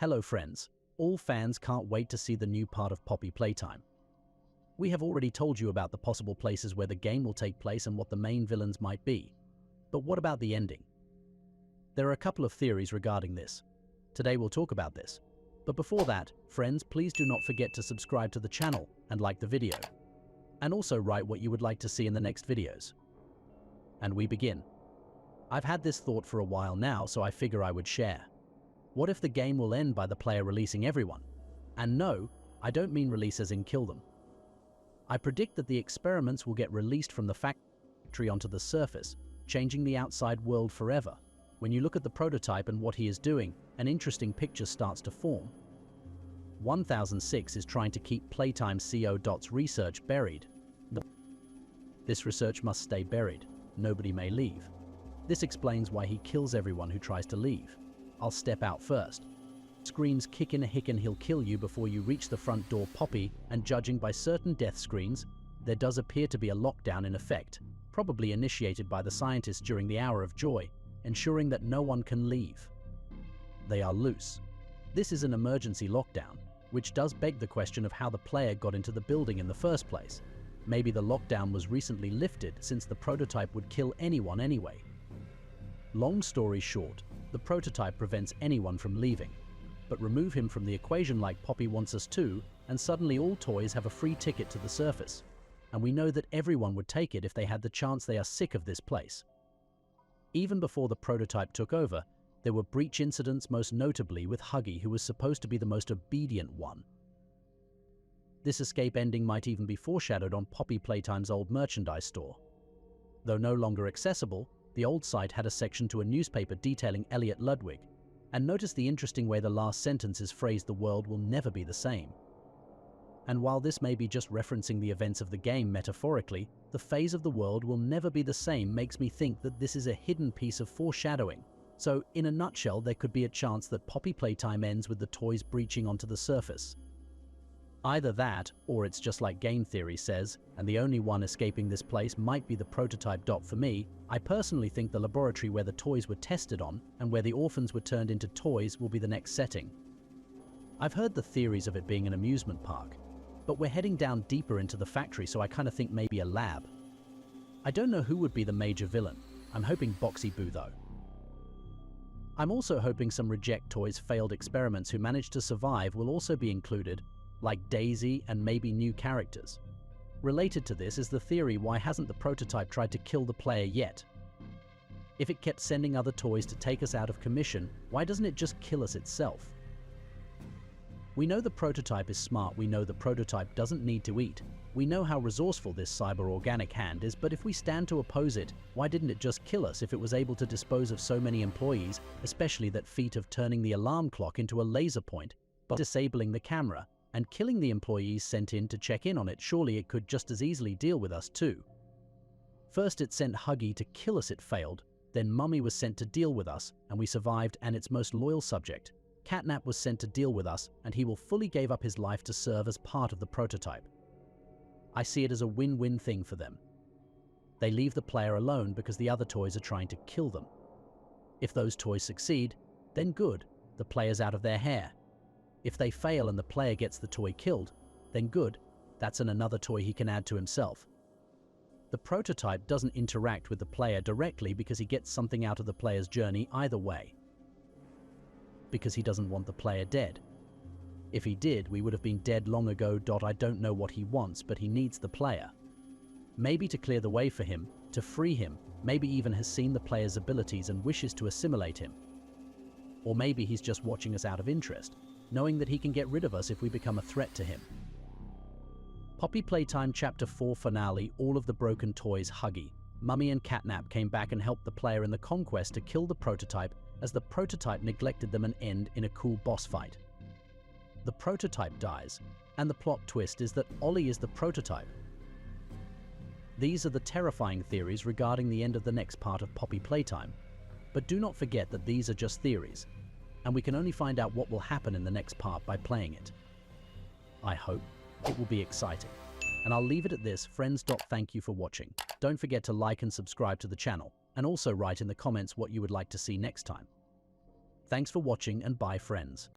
Hello friends, all fans can't wait to see the new part of Poppy Playtime. We have already told you about the possible places where the game will take place and what the main villains might be. But what about the ending? There are a couple of theories regarding this. Today we'll talk about this. But before that, friends, please do not forget to subscribe to the channel and like the video. And also write what you would like to see in the next videos. And we begin. I've had this thought for a while now, so I figure I would share. What if the game will end by the player releasing everyone? And no, I don't mean release as in kill them. I predict that the experiments will get released from the factory onto the surface, changing the outside world forever. When you look at the prototype and what he is doing, an interesting picture starts to form. 1006 is trying to keep Playtime CO.'s research buried. This research must stay buried. Nobody may leave. This explains why he kills everyone who tries to leave. I'll step out first. Screams kick in a hick and he'll kill you before you reach the front door, Poppy, and judging by certain death screens, there does appear to be a lockdown in effect, probably initiated by the scientists during the hour of joy, ensuring that no one can leave. They are loose. This is an emergency lockdown, which does beg the question of how the player got into the building in the first place. Maybe the lockdown was recently lifted since the prototype would kill anyone anyway. Long story short, the prototype prevents anyone from leaving, but remove him from the equation like Poppy wants us to, and suddenly all toys have a free ticket to the surface. And we know that everyone would take it if they had the chance. They are sick of this place. Even before the prototype took over, there were breach incidents, most notably with Huggy, who was supposed to be the most obedient one. This escape ending might even be foreshadowed on Poppy Playtime's old merchandise store. Though no longer accessible, the old site had a section to a newspaper detailing Elliot Ludwig, and notice the interesting way the last sentence is phrased: the world will never be the same. And while this may be just referencing the events of the game metaphorically, the phase of the world will never be the same makes me think that this is a hidden piece of foreshadowing. So, in a nutshell, there could be a chance that Poppy Playtime ends with the toys breaching onto the surface. Either that, or it's just like game theory says, and the only one escaping this place might be the prototype. For me, I personally think the laboratory where the toys were tested on, and where the orphans were turned into toys, will be the next setting. I've heard the theories of it being an amusement park, but we're heading down deeper into the factory, so I kind of think maybe a lab. I don't know who would be the major villain. I'm hoping Boxy Boo though. I'm also hoping some Reject Toys failed experiments who managed to survive will also be included, like Daisy and maybe new characters. Related to this is the theory: why hasn't the prototype tried to kill the player yet? If it kept sending other toys to take us out of commission, why doesn't it just kill us itself? We know the prototype is smart, we know the prototype doesn't need to eat, we know how resourceful this cyber-organic hand is, but if we stand to oppose it, why didn't it just kill us if it was able to dispose of so many employees, especially that feat of turning the alarm clock into a laser point, but disabling the camera, and killing the employees sent in to check in on it? Surely it could just as easily deal with us too. First it sent Huggy to kill us, it failed, then Mummy was sent to deal with us, and we survived, and its most loyal subject, Catnap, was sent to deal with us, and he will fully gave up his life to serve as part of the prototype. I see it as a win-win thing for them. They leave the player alone because the other toys are trying to kill them. If those toys succeed, then good, the player's out of their hair. If they fail and the player gets the toy killed, then good, that's another toy he can add to himself. The prototype doesn't interact with the player directly because he gets something out of the player's journey either way. Because he doesn't want the player dead. If he did, we would have been dead long ago. I don't know what he wants, but he needs the player. Maybe to clear the way for him, to free him, maybe even has seen the player's abilities and wishes to assimilate him. Or maybe he's just watching us out of interest, knowing that he can get rid of us if we become a threat to him. Poppy Playtime Chapter 4 Finale. All of the broken toys, Huggy, Mummy and Catnap, came back and helped the player in the conquest to kill the prototype, as the prototype neglected them and end in a cool boss fight. The prototype dies, and the plot twist is that Ollie is the prototype. These are the terrifying theories regarding the end of the next part of Poppy Playtime, but do not forget that these are just theories, and we can only find out what will happen in the next part by playing it. I hope it will be exciting. And I'll leave it at this, friends. Thank you for watching. Don't forget to like and subscribe to the channel, and also write in the comments what you would like to see next time. Thanks for watching, and bye friends.